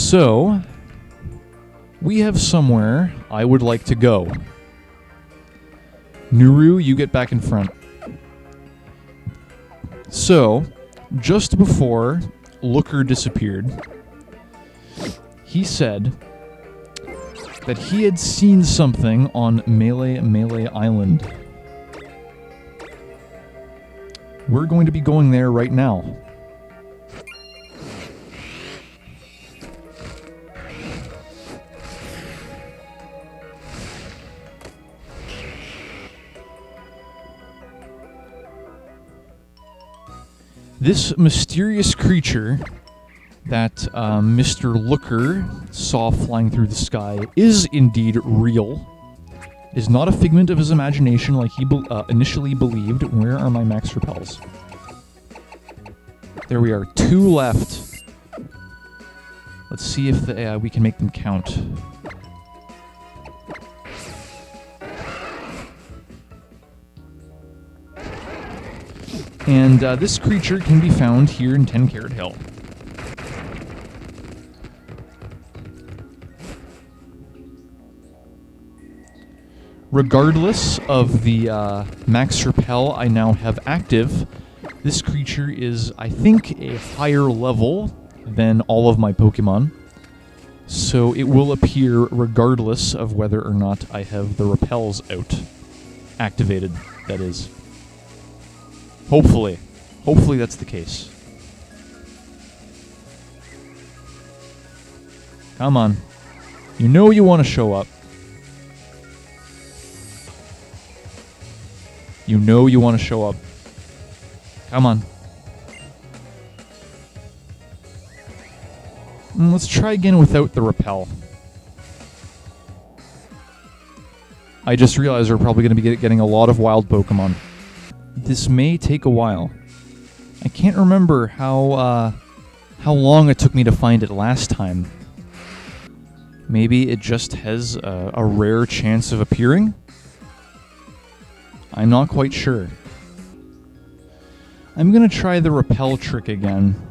So, we have somewhere I would like to go. Nuru, you get back in front. So, just before Looker disappeared, he said that he had seen something on Melemele Island. We're going to be going there right now. This mysterious creature that Mr. Looker saw flying through the sky is indeed real. It is not a figment of his imagination like he initially believed. Where are my max repels? There we are. 2 left. Let's see if we can make them count. And this creature can be found here in Ten Carat Hill. Regardless of the max repel I now have active, this creature is, I think, a higher level than all of my Pokemon. So it will appear regardless of whether or not I have the repels out. Activated, that is. Hopefully. Hopefully that's the case. Come on. You know you want to show up. You know you want to show up. Come on. Let's try again without the repel. I just realized we're probably going to be getting a lot of wild Pokemon. This may take a while. I can't remember how long it took me to find it last time. Maybe it just has a rare chance of appearing? I'm not quite sure. I'm gonna try the repel trick again.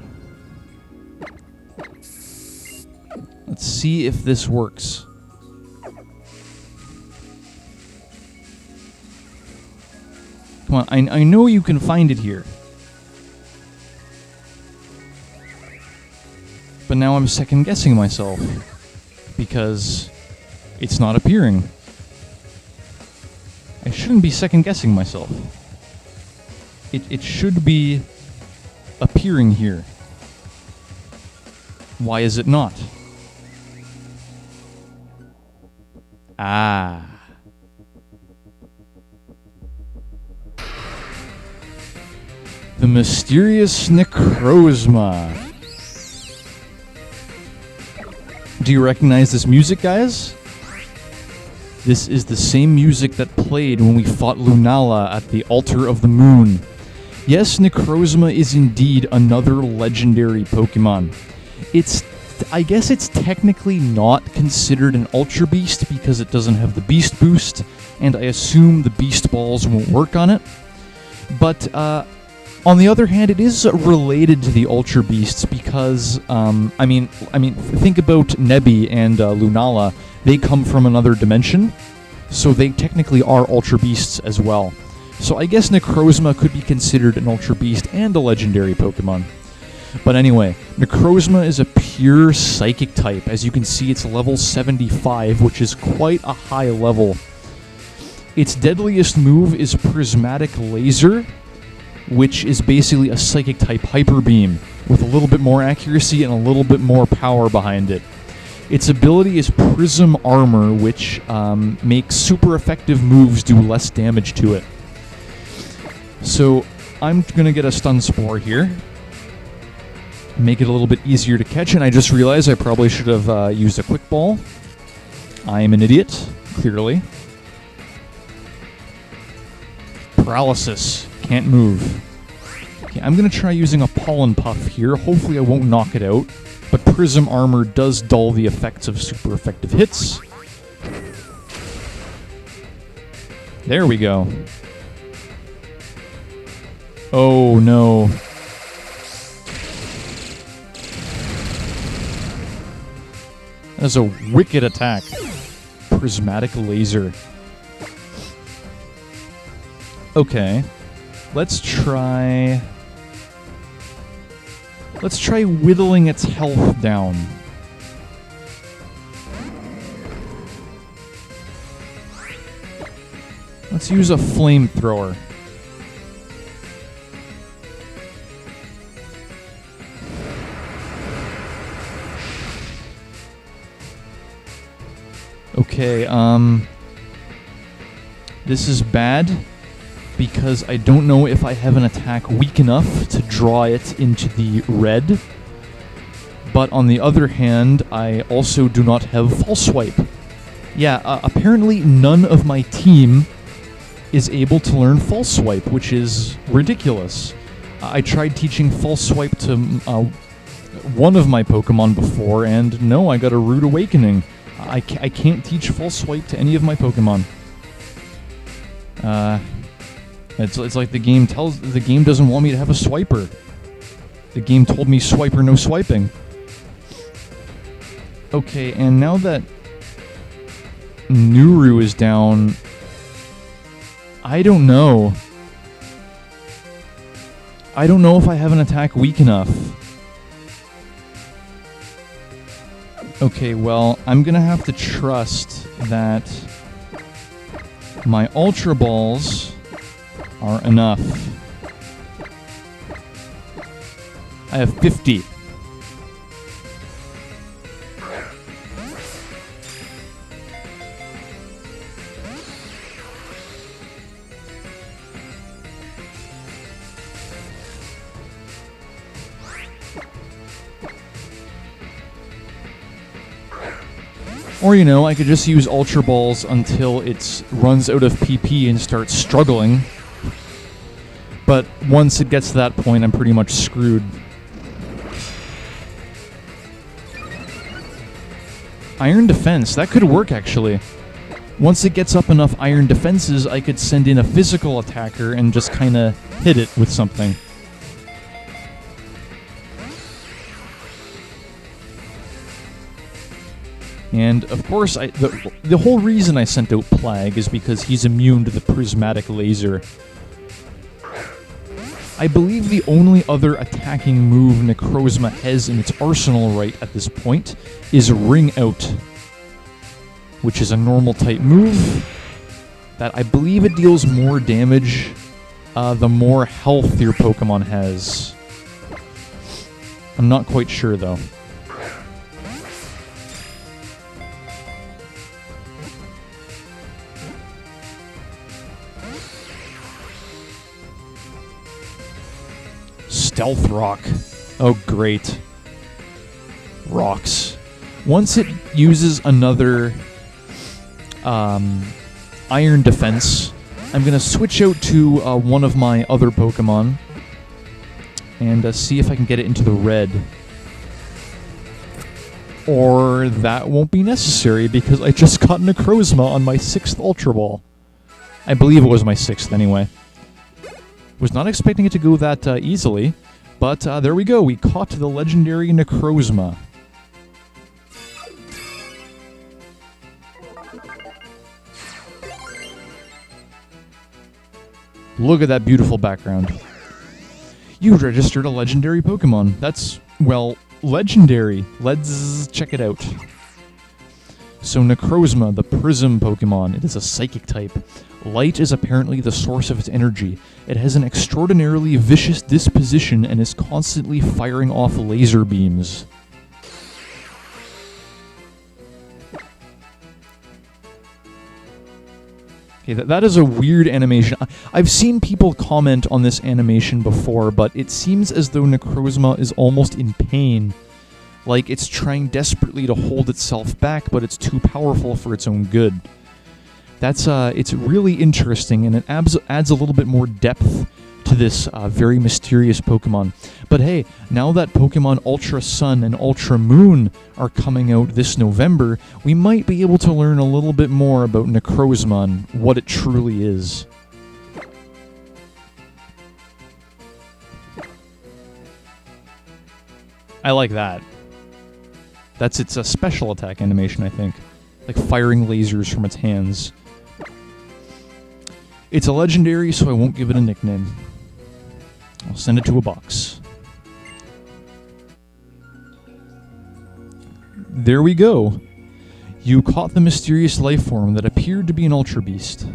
Let's see if this works. Come on, I know you can find it here. But now I'm second guessing myself. Because it's not appearing. I shouldn't be second guessing myself. It should be appearing here. Why is it not? Ah. The mysterious Necrozma. Do you recognize this music, guys? This is the same music that played when we fought Lunala at the Altar of the Moon. Yes, Necrozma is indeed another legendary Pokemon. I guess it's technically not considered an Ultra Beast because it doesn't have the Beast Boost, and I assume the Beast Balls won't work on it. But, on the other hand, it is related to the Ultra Beasts because, I mean, think about Nebby and Lunala. They come from another dimension, so they technically are Ultra Beasts as well. So I guess Necrozma could be considered an Ultra Beast and a legendary Pokemon. But anyway, Necrozma is a pure Psychic type. As you can see, it's level 75, which is quite a high level. Its deadliest move is Prismatic Laser, which is basically a Psychic type Hyper Beam, with a little bit more accuracy and a little bit more power behind it. Its ability is Prism Armor, which makes super effective moves do less damage to it. So I'm going to get a Stun Spore here. Make it a little bit easier to catch, and I just realized I probably should have used a Quick Ball. I am an idiot, clearly. Paralysis. Can't move. Okay, I'm going to try using a Pollen Puff here. Hopefully I won't knock it out. But Prism Armor does dull the effects of super effective hits. There we go. Oh no. That's a wicked attack. Prismatic laser. Okay. Let's try whittling its health down. Let's use a flamethrower. Okay, this is bad because I don't know if I have an attack weak enough to draw it into the red. But on the other hand, I also do not have False Swipe. Yeah, apparently none of my team is able to learn False Swipe, which is ridiculous. I tried teaching False Swipe to one of my Pokemon before, and no, I got a rude awakening. I can't teach False Swipe to any of my Pokemon. It's like the game doesn't want me to have a swiper. The game told me swiper, no swiping. Okay, and now that Nuru is down, I don't know. I don't know if I have an attack weak enough. Okay, well, I'm gonna have to trust that my Ultra Balls are enough. I have 50. Or, you know, I could just use Ultra Balls until it runs out of PP and starts struggling. But once it gets to that point, I'm pretty much screwed. Iron Defense, that could work actually. Once it gets up enough Iron Defenses, I could send in a physical attacker and just kinda hit it with something. And, of course, the whole reason I sent out Plague is because he's immune to the Prismatic Laser. I believe the only other attacking move Necrozma has in its arsenal right at this point is Ring Out, which is a normal-type move that I believe it deals more damage the more health your Pokemon has. I'm not quite sure, though. Stealth Rock. Oh, great. Rocks. Once it uses another Iron Defense, I'm going to switch out to one of my other Pokemon and see if I can get it into the red. Or that won't be necessary because I just got Necrozma on my 6th Ultra Ball. I believe it was my 6th anyway. Was not expecting it to go that easily, but there we go. We caught the legendary Necrozma. Look at that beautiful background. You registered a legendary Pokemon. That's, well, legendary. Let's check it out. So Necrozma, the Prism Pokemon, it is a Psychic type. Light is apparently the source of its energy. It has an extraordinarily vicious disposition and is constantly firing off laser beams. Okay, that is a weird animation. I've seen people comment on this animation before, but it seems as though Necrozma is almost in pain. Like it's trying desperately to hold itself back, but it's too powerful for its own good. That's it's really interesting, and it adds a little bit more depth to this very mysterious Pokemon. But hey, now that Pokemon Ultra Sun and Ultra Moon are coming out this November, we might be able to learn a little bit more about Necrozma and what it truly is. I like that. That's its special attack animation, I think. Like firing lasers from its hands. It's a legendary, so I won't give it a nickname. I'll send it to a box. There we go. You caught the mysterious life form that appeared to be an Ultra Beast.